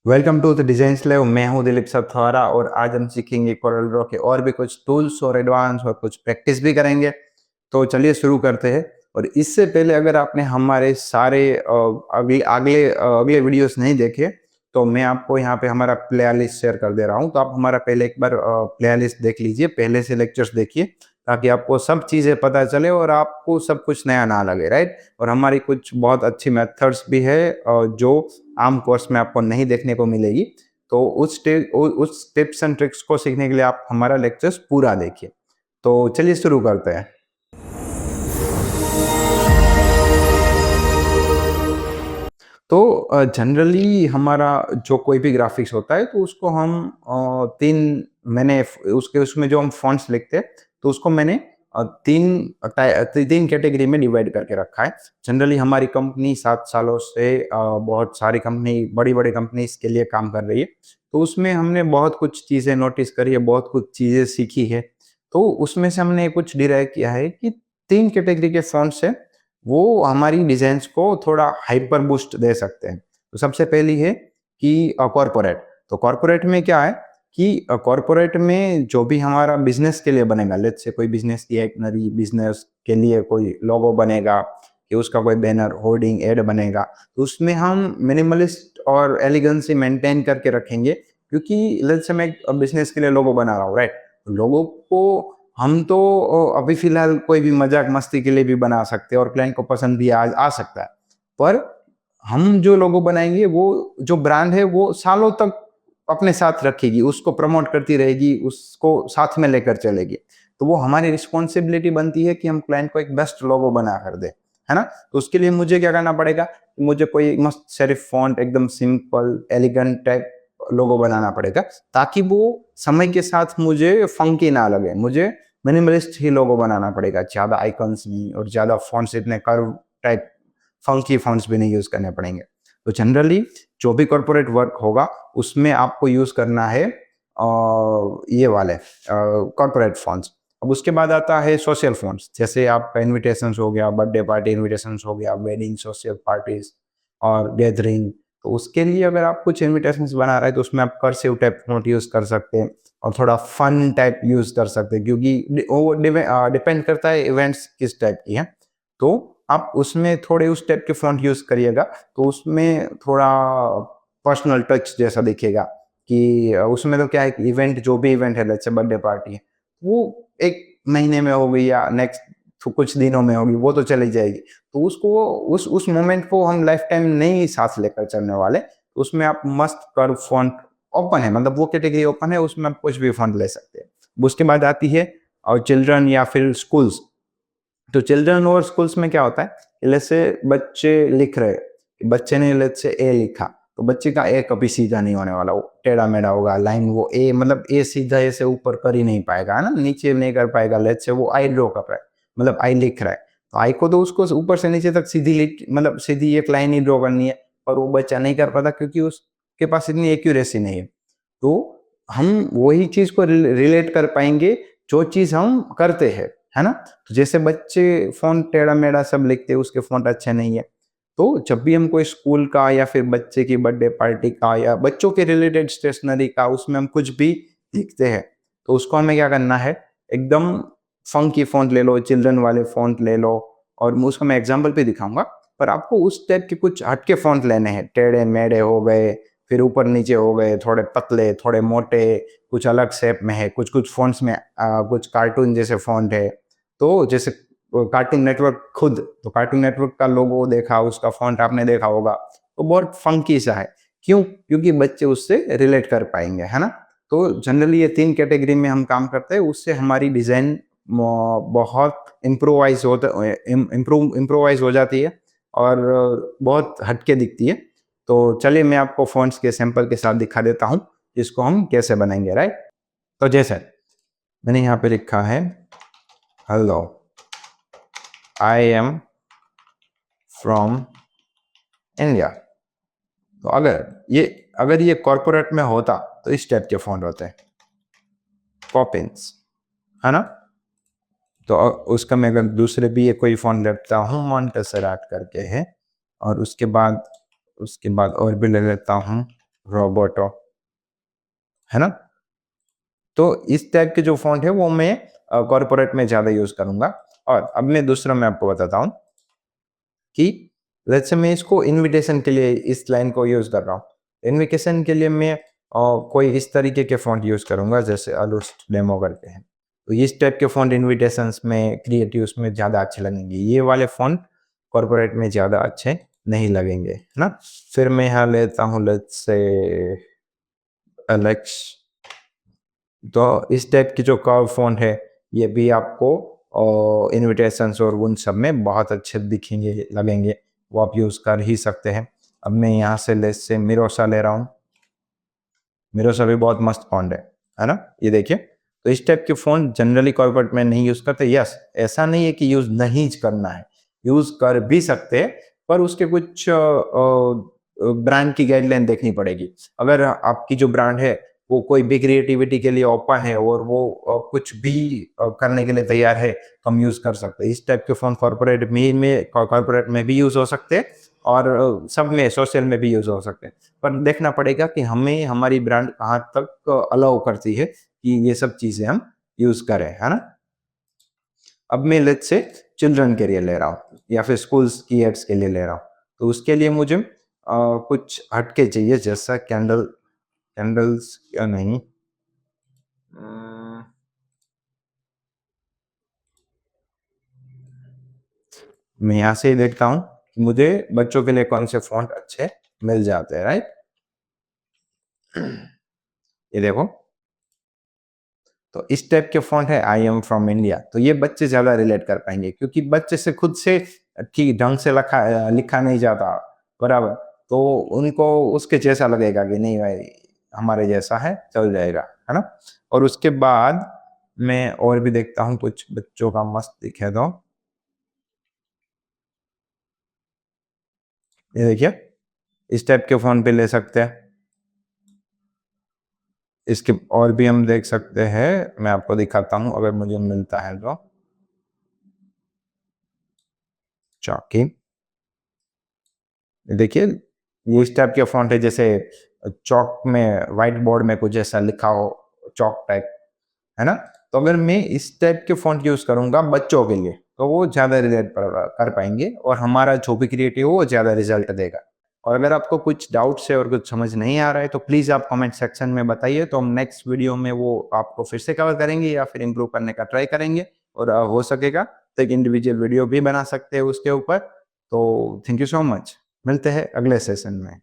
Welcome to the designs lab. मैं हूं दिलीप सथवारा और आज हम सीखेंगे कोरल ड्रॉ के और भी कुछ टूल्स और एडवांस और कुछ प्रैक्टिस भी करेंगे। तो चलिए शुरू करते हैं। और इससे पहले अगर आपने हमारे सारे अगले वीडियोस नहीं देखे तो मैं आपको यहाँ पे हमारा प्लेलिस्ट शेयर कर दे रहा हूँ। तो आप हमारा पहले एक बार प्लेलिस्ट देख लीजिए, पहले से लेक्चर्स देखिए ताकि आपको सब चीज़ें पता चले और आपको सब कुछ नया ना लगे, राइट। और हमारी कुछ बहुत अच्छी मेथड्स भी है जो आम कोर्स में आपको नहीं देखने को मिलेगी। तो उस टिप्स एंड ट्रिक्स को सीखने के लिए आप हमारा लेक्चर्स पूरा देखिए। तो चलिए शुरू करते हैं। तो जनरली हमारा जो कोई भी ग्राफिक्स होता है तो उसको हम तीन मैंने उसके उसमें जो हम फॉन्ट्स लिखते हैं तो उसको मैंने तीन कैटेगरी में डिवाइड करके रखा है। जनरली हमारी कंपनी 7 सालों से बहुत सारी कंपनी बड़ी कंपनी के लिए काम कर रही है। तो उसमें हमने बहुत कुछ चीज़ें नोटिस करी है, बहुत कुछ चीज़ें सीखी है। तो उसमें से हमने कुछ डिराइव किया है कि तीन कैटेगरी के फॉन्ट्स है वो हमारी डिजाइन्स को थोड़ा हाइपर बूस्ट दे सकते हैं। तो सबसे पहली है कि कॉर्पोरेट। तो कॉर्पोरेट में क्या है कि कॉर्पोरेट में जो भी हमारा बिजनेस के लिए बनेगा, लेट्स से कोई बिजनेस की एक नई बिजनेस के लिए कोई लोगो बनेगा कि उसका कोई बैनर होर्डिंग एड बनेगा, तो उसमें हम मिनिमलिस्ट और एलिगेंसी मेंटेन करके रखेंगे। क्योंकि लेट्स से मैं बिजनेस के लिए लोगो बना रहा हूँ, राइट। लोगों को हम तो अभी फिलहाल कोई भी मजाक मस्ती के लिए भी बना सकते हैं और क्लाइंट को पसंद भी आ सकता है। पर हम जो लोगो बनाएंगे वो जो ब्रांड है वो सालों तक अपने साथ रखेगी, उसको प्रमोट करती रहेगी, उसको साथ में लेकर चलेगी। तो वो हमारी रिस्पॉन्सिबिलिटी बनती है कि हम क्लाइंट को एक बेस्ट लोगो बना कर दे, है ना। तो उसके लिए मुझे क्या करना पड़ेगा, मुझे कोई मस्त सेरिफ फॉन्ट एकदम सिंपल एलिगेंट टाइप लोगो बनाना पड़ेगा ताकि वो समय के साथ मुझे फंकी ना लगे। मुझे मिनिमलिस्ट ही लोगो बनाना पड़ेगा, ज़्यादा आइकन्स नहीं और ज़्यादा फॉन्ट्स इतने कर्व टाइप फंकी फॉन्ट्स भी नहीं यूज़ करने पड़ेंगे। तो जनरली जो भी कॉर्पोरेट वर्क होगा उसमें आपको यूज़ करना है ये वाले कॉर्पोरेट फॉन्ट्स। अब उसके बाद आता है सोशल फॉन्ट्स, जैसे आपका इनविटेशंस हो गया, बर्थडे पार्टी इनविटेशंस हो गया, वेडिंग सोशल पार्टीज और गैदरिंग। तो उसके लिए अगर आप कुछ इनविटेशंस बना रहे हैं तो उसमें आप कर्सिव टाइप फॉन्ट यूज़ कर सकते हैं और थोड़ा फन टाइप यूज़ कर सकते हैं, क्योंकि वो डिपेंड करता है इवेंट्स किस टाइप की है। तो आप उसमें थोड़े उस टाइप के फॉन्ट यूज़ करिएगा तो उसमें थोड़ा पर्सनल टच जैसा दिखेगा। कि उसमें तो क्या है कि इवेंट जो भी इवेंट है, लेट्स से बर्थडे पार्टी है, वो 1 महीने में होगी या नेक्स्ट कुछ दिनों में होगी, वो तो चली जाएगी। तो उसको उस मोमेंट को हम लाइफ टाइम नहीं साथ लेकर चलने वाले। तो उसमें आप मस्त कर्व फॉन्ट ओपन है, मतलब वो कैटेगरी ओपन है, उसमें आप कुछ भी फॉन्ट ले सकते हैं। उसके बाद आती है और चिल्ड्रन या फिर स्कूल्स। तो चिल्ड्रन और स्कूल्स में क्या होता है, लेट्स से बच्चे लिख रहे, बच्चे ने लेट्स से ए लिखा तो बच्चे का ए कभी सीधा नहीं होने वाला, वो टेढ़ा मेढ़ा होगा लाइन। वो ए मतलब ए सीधा ऐसे ऊपर कर ही नहीं पाएगा, है ना, नीचे नहीं कर पाएगा। लेट्स से वो आई ड्रॉ कर रहा है, मतलब आई लिख रहा है, तो आई को तो उसको ऊपर से नीचे तक मतलब सीधी एक लाइन ही ड्रॉ करनी है। पर वो बच्चा नहीं कर पाता क्योंकि उसके पास इतनी एक्यूरेसी नहीं है। तो हम वही चीज को रिलेट कर पाएंगे जो चीज हम करते हैं, है ना। तो जैसे बच्चे फ़ॉन्ट टेढ़ा मेढ़ा सब लिखते हैं, उसके फ़ॉन्ट अच्छे नहीं है। तो जब भी हम कोई स्कूल का या फिर बच्चे की बर्थडे पार्टी का या बच्चों के रिलेटेड स्टेशनरी का उसमें हम कुछ भी लिखते हैं तो उसको हमें क्या करना है, एकदम फंकी फ़ॉन्ट ले लो, चिल्ड्रन वाले फ़ॉन्ट ले लो। और उसका मैं एग्जांपल भी दिखाऊंगा। पर आपको उस टाइप के कुछ हटके फ़ॉन्ट लेने हैं, टेढ़े मेढ़े हो गए, फिर ऊपर नीचे हो गए, थोड़े पतले थोड़े मोटे, कुछ अलग शेप में है, कुछ कुछ फ़ॉन्ट्स में कुछ कार्टून जैसे फ़ॉन्ट है। तो जैसे कार्टून नेटवर्क खुद, तो कार्टून नेटवर्क का लोगो देखा, उसका फॉन्ट आपने देखा होगा, तो बहुत फंकी सा है। क्यों? क्योंकि बच्चे उससे रिलेट कर पाएंगे, है ना। तो जनरली ये 3 कैटेगरी में हम काम करते हैं, उससे हमारी डिज़ाइन बहुत इम्प्रोवाइज हो जाती है और बहुत हटके दिखती है। तो चलिए मैं आपको फॉन्ट्स के सैंपल के साथ दिखा देता हूँ इसको हम कैसे बनाएंगे, राइट। तो जैसे मैंने यहाँ पे लिखा है, hello I am from India. तो अगर ये कॉर्पोरेट में होता तो इस टाइप के फॉन्ट होते हैं, पॉपिंस, है ना। तो उसका मैं अगर दूसरे भी ये कोई फॉन्ट लेता हूँ, मॉन्टेसेराट करके है, और उसके बाद और भी ले लेता हूँ रोबोटो, है ना? तो इस टाइप के जो फ़ॉन्ट है वो मैं कॉर्पोरेट में ज़्यादा यूज़ करूँगा। और अब मैं दूसरा मैं आपको बताता हूँ कि लेट्स से मैं इसको इन्विटेशन के लिए इस लाइन को यूज़ कर रहा हूँ। इन्विटेशन के लिए मैं कोई इस तरीके के फ़ॉन्ट यूज़ करूँगा जैसे अलुस्ट डेमो करते हैं। तो इस टाइप के फ़ॉन्ट इन्विटेशंस में, क्रिएटिव्स में ज़्यादा अच्छे लगेंगे। ये वाले फ़ॉन्ट कॉर्पोरेट में ज़्यादा अच्छे नहीं लगेंगे, है ना? फिर मैं यहाँ लेता हूँ लेट्स से एलेक्स। तो इस टाइप की जो कर्व फ़ॉन्ट है, ये भी आपको इन्विटेशंस और उन सब में बहुत अच्छे दिखेंगे, लगेंगे। वो आप यूज़ कर ही सकते हैं। अब मैं यहाँ से लेट्स से मिरोसा ले रहा हूँ। मिरोसा भी बहुत मस्त फ़ॉन्ट है ना? ये देखिए। तो इस टाइप के फ़ॉन्ट जनरली कॉर्पोरेट में नहीं यूज़ करते। यस, ऐसा नहीं है कि यूज़ नहीं करना है, यूज़ कर भी सकते हैं, पर उसके कुछ ब्रांड की गाइडलाइन देखनी पड़ेगी। अगर आपकी जो ब्रांड है, वो कोई भी क्रिएटिविटी के लिए ओपन है और वो कुछ भी करने के लिए तैयार है, तो हम यूज़ कर सकते हैं। इस टाइप के फ़ॉन्ट कॉर्पोरेट में भी यूज़ हो सकते हैं और सब में सोशल में भी यूज़ हो सकते हैं। पर देखना पड़ेगा कि हमें हमारी ब्रांड कहाँ तक अलाउ करती है कि ये सब चीज़ें हम यूज़ करें, है ना? अब मैं लेट्स से चिल्ड्रन के लिए ले रहा हूँ या फिर स्कूल्स की एड्स के लिए ले रहा हूँ। तो उसके लिए मुझे कुछ हटके चाहिए जैसा कैंडल्स या नहीं। मैं यहाँ से ही देखता हूँ कि मुझे बच्चों के लिए कौन से फ़ॉन्ट अच्छे मिल जाते हैं, राइट? ये देखो। तो इस टाइप के फ़ॉन्ट है आई एम फ्रॉम इंडिया, तो ये बच्चे ज़्यादा रिलेट कर पाएँगे क्योंकि बच्चे से खुद से ठीक ढंग से लिखा नहीं जाता, बराबर? तो उनको उसके जैसा लगेगा कि नहीं भाई हमारे जैसा है, चल जाएगा, है ना? और उसके बाद मैं और भी देखता हूँ कुछ बच्चों का मस्त दिखे तो, ये देखिए, इस टाइप के फ़ॉन्ट भी ले सकते हैं। इसके और भी हम देख सकते हैं, मैं आपको दिखाता हूँ अगर मुझे मिलता है तो। चॉकी। देखिए, ये इस टाइप के फ़ॉन्ट है जैसे चॉक में व्हाइट बोर्ड में कुछ ऐसा लिखा हो, चॉक टाइप, है ना? तो अगर मैं इस टाइप के फ़ॉन्ट यूज़ करूँगा बच्चों के लिए, तो वो ज़्यादा रिलेट कर पाएँगे और हमारा जो भी क्रिएटिव हो वो ज़्यादा रिज़ल्ट देगा। और अगर आपको कुछ डाउट्स है और कुछ समझ नहीं आ रहा है तो प्लीज़ आप कमेंट सेक्शन में बताइए, तो हम नेक्स्ट वीडियो में वो आपको फिर से कवर करेंगे या फिर इम्प्रूव करने का ट्राई करेंगे और हो सकेगा तो एक इंडिविजुअल वीडियो भी बना सकते हैं उसके ऊपर। तो थैंक यू सो मच। मिलते हैं अगले सेशन में।